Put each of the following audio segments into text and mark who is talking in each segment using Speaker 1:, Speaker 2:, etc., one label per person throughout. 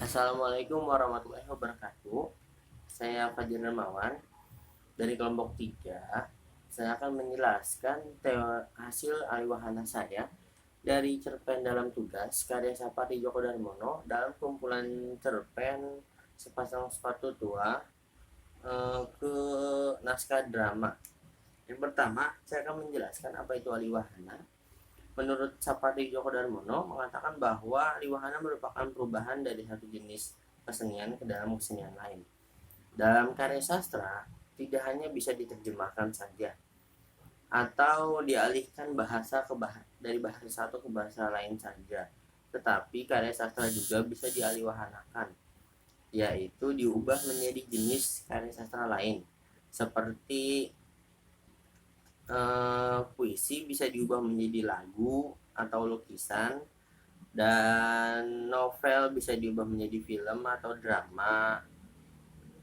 Speaker 1: Assalamualaikum warahmatullahi wabarakatuh. Saya Fajar Darmawan dari kelompok 3. Saya akan menjelaskan hasil aliwahana saya dari cerpen dalam tugas karya Sapari Djoko Darmono dalam kumpulan cerpen Sepasang Sepatu Tua ke naskah drama. Yang pertama, saya akan menjelaskan apa itu aliwahana. Menurut Sapari Djoko Darmono mengatakan bahwa aliwahana merupakan perubahan dari satu jenis kesenian ke dalam kesenian lain. Dalam karya sastra, tidak hanya bisa diterjemahkan saja atau dialihkan dari bahasa satu ke bahasa lain saja, tetapi karya sastra juga bisa dialiwahanakan, yaitu diubah menjadi jenis karya sastra lain. Seperti puisi bisa diubah menjadi lagu atau lukisan, dan novel bisa diubah menjadi film atau drama,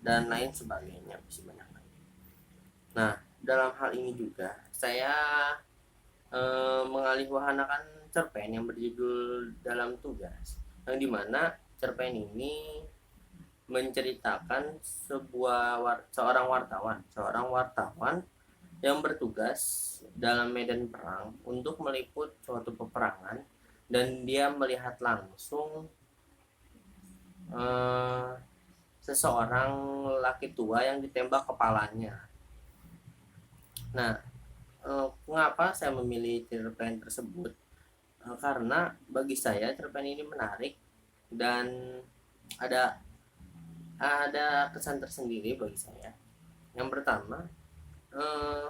Speaker 1: dan lain sebagainya, bisa banyak lagi. Nah, dalam hal ini juga saya mengalihwahanakan cerpen yang berjudul Dalam Tugas, yang dimana cerpen ini menceritakan seorang wartawan yang bertugas dalam medan perang untuk meliput suatu peperangan, dan dia melihat langsung eh, seseorang laki tua yang ditembak kepalanya. Nah, mengapa saya memilih cerpen tersebut? Karena bagi saya cerpen ini menarik dan ada kesan tersendiri bagi saya. Yang pertama, eh,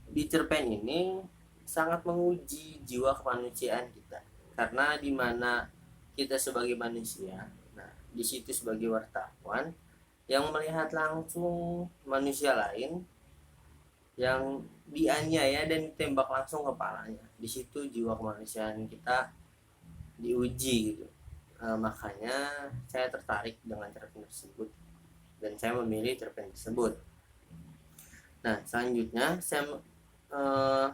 Speaker 1: di cerpen ini sangat menguji jiwa kemanusiaan kita, karena di mana kita sebagai manusia, nah di situ sebagai wartawan yang melihat langsung manusia lain yang dianiaya dan ditembak langsung kepalanya. Di situ jiwa kemanusiaan kita diuji gitu. Makanya saya tertarik dengan cerpen tersebut dan saya memilih cerpen tersebut. Nah, selanjutnya saya eh,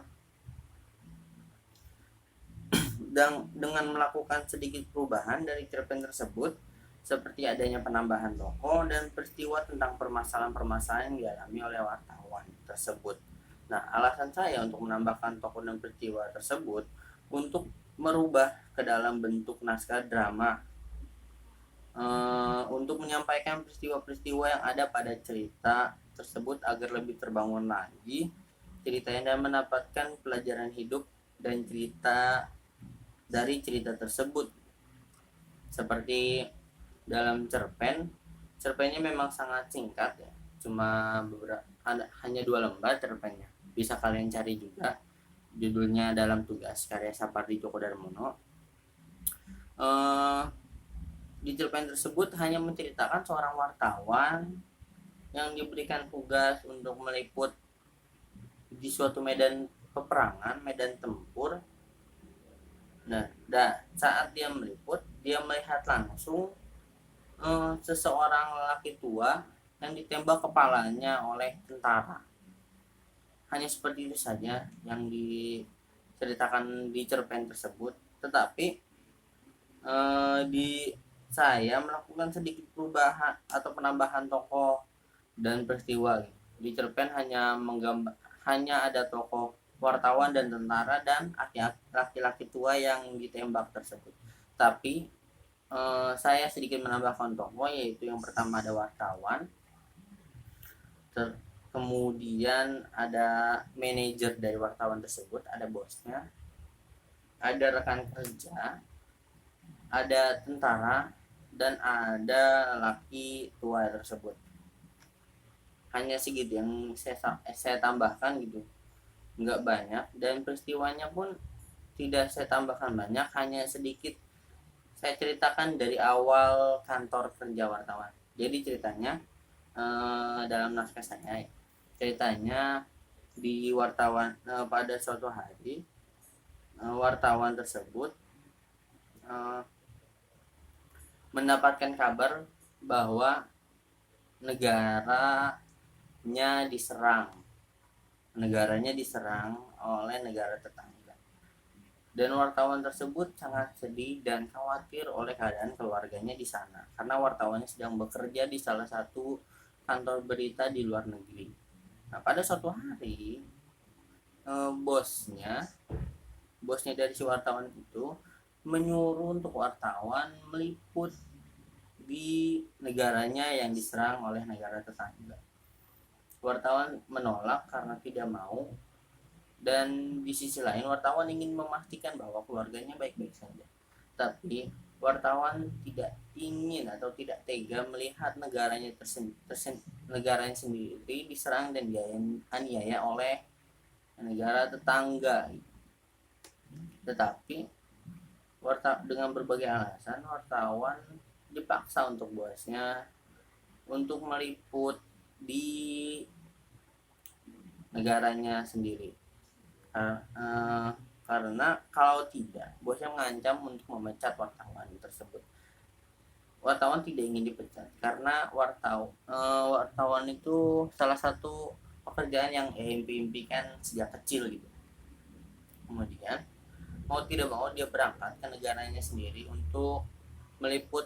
Speaker 1: dengan melakukan sedikit perubahan dari cerpen tersebut, seperti adanya penambahan tokoh dan peristiwa tentang permasalahan-permasalahan yang dialami oleh wartawan tersebut. Nah, alasan saya untuk menambahkan tokoh dan peristiwa tersebut untuk merubah ke dalam bentuk naskah drama, untuk menyampaikan peristiwa-peristiwa yang ada pada cerita tersebut agar lebih terbangun lagi ceritanya dan mendapatkan pelajaran hidup dan cerita dari cerita tersebut. Seperti dalam cerpennya memang sangat singkat ya, cuma hanya 2 lembar cerpennya. Bisa kalian cari juga, judulnya Dalam Tugas karya Sapardi Djoko Darmono. Di cerpen tersebut hanya menceritakan seorang wartawan yang diberikan tugas untuk meliput di suatu medan peperangan, medan tempur. Nah, saat dia meliput, dia melihat langsung seseorang lelaki tua yang ditembak kepalanya oleh tentara. Hanya seperti itu saja yang diceritakan di cerpen tersebut. Tetapi di saya melakukan sedikit perubahan atau penambahan tokoh dan peristiwa. Di cerpen hanya ada tokoh wartawan dan tentara dan laki-laki tua yang ditembak tersebut. Tapi saya sedikit menambahkan tokoh, yaitu yang pertama ada wartawan, kemudian ada manajer dari wartawan tersebut, ada bosnya, ada rekan kerja, ada tentara, dan ada laki tua tersebut. Hanya segitu yang saya tambahkan gitu, nggak banyak, dan peristiwanya pun tidak saya tambahkan banyak, hanya sedikit saya ceritakan dari awal kantor kerja wartawan. Jadi ceritanya dalam naskah saya, ceritanya di wartawan pada suatu hari wartawan tersebut mendapatkan kabar bahwa negaranya diserang oleh negara tetangga. Dan wartawan tersebut sangat sedih dan khawatir oleh keadaan keluarganya di sana, karena wartawannya sedang bekerja di salah satu kantor berita di luar negeri. Nah, pada suatu hari, bosnya bosnya dari si wartawan itu menyuruh untuk wartawan meliput di negaranya yang diserang oleh negara tetangga. Wartawan menolak karena tidak mau, dan di sisi lain wartawan ingin memastikan bahwa keluarganya baik-baik saja. Tapi wartawan tidak ingin atau tidak tega melihat negaranya sendiri diserang dan dianiaya oleh negara tetangga. Tetapi dengan berbagai alasan, wartawan dipaksa untuk bosnya untuk meliput di negaranya sendiri. Karena kalau tidak, bosnya mengancam untuk memecat wartawan tersebut. Wartawan tidak ingin dipecat karena wartawan itu salah satu pekerjaan yang impikan sejak kecil gitu. Kemudian mau tidak mau dia berangkat ke negaranya sendiri untuk meliput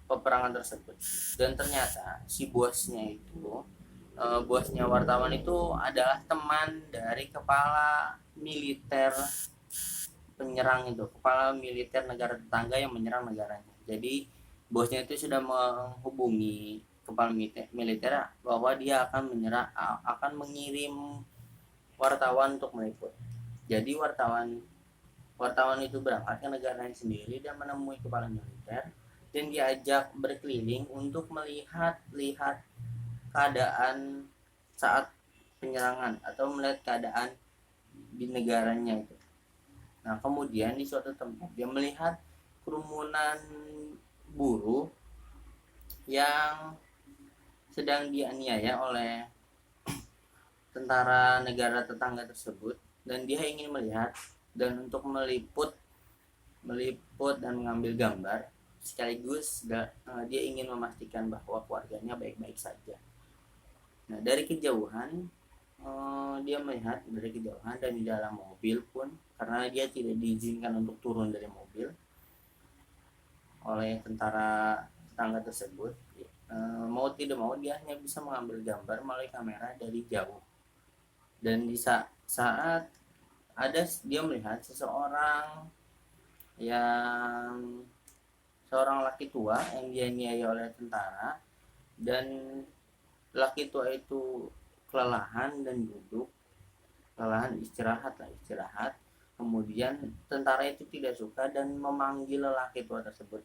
Speaker 1: peperangan tersebut. Dan ternyata si bosnya wartawan itu adalah teman dari kepala militer kepala militer negara tetangga yang menyerang negaranya. Jadi bosnya itu sudah menghubungi kepala militer bahwa dia akan mengirim wartawan untuk meliput. Jadi wartawan itu berangkat ke negaranya sendiri dan menemui kepala militer dan diajak berkeliling untuk melihat keadaan saat penyerangan atau melihat keadaan di negaranya itu. Nah, kemudian di suatu tempat dia melihat kerumunan buruh yang sedang dianiaya oleh tentara negara tetangga tersebut, dan dia ingin melihat dan untuk meliput dan mengambil gambar, sekaligus dia ingin memastikan bahwa keluarganya baik-baik saja. Nah, dari kejauhan dia melihat dari kejauhan, dan di dalam mobil pun, karena dia tidak diizinkan untuk turun dari mobil oleh tentara tetangga tersebut, mau tidak mau dia hanya bisa mengambil gambar melalui kamera dari jauh. Dan di saat dia melihat seorang laki tua yang dianiaya oleh tentara, dan laki tua itu kelelahan dan duduk, istirahat. Kemudian tentara itu tidak suka dan memanggil laki tua tersebut.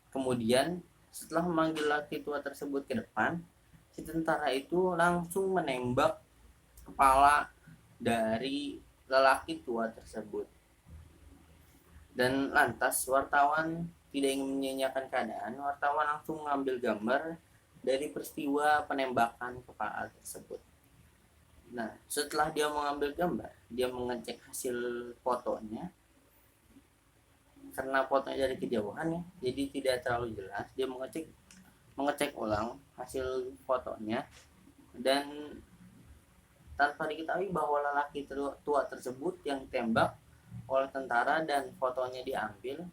Speaker 1: Kemudian setelah memanggil laki tua tersebut ke depan, si tentara itu langsung menembak kepala dari lelaki tua tersebut. Dan lantas wartawan tidak ingin menyanyiakan keadaan, wartawan langsung mengambil gambar dari peristiwa penembakan kepala tersebut. Nah, setelah dia mengambil gambar, dia mengecek hasil fotonya. Karena fotonya dari kejauhan ya, jadi tidak terlalu jelas. Dia mengecek ulang hasil fotonya, dan tanpa diketahui bahwa lelaki tua tersebut yang tembak oleh tentara dan fotonya diambil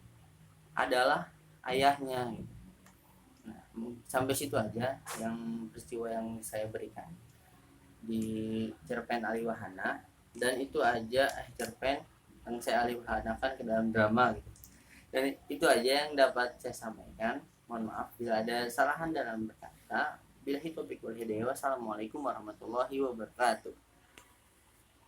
Speaker 1: adalah ayahnya. Nah, sampai situ aja peristiwa yang saya berikan di cerpen Aliwahana, dan itu aja cerpen yang saya aliwahanakan ke dalam drama gitu. Dan itu aja yang dapat saya sampaikan. Mohon maaf bila ada kesalahan dalam berkata. Billahi taufiq wal hidayah. Wassalamualaikum warahmatullahi wabarakatuh.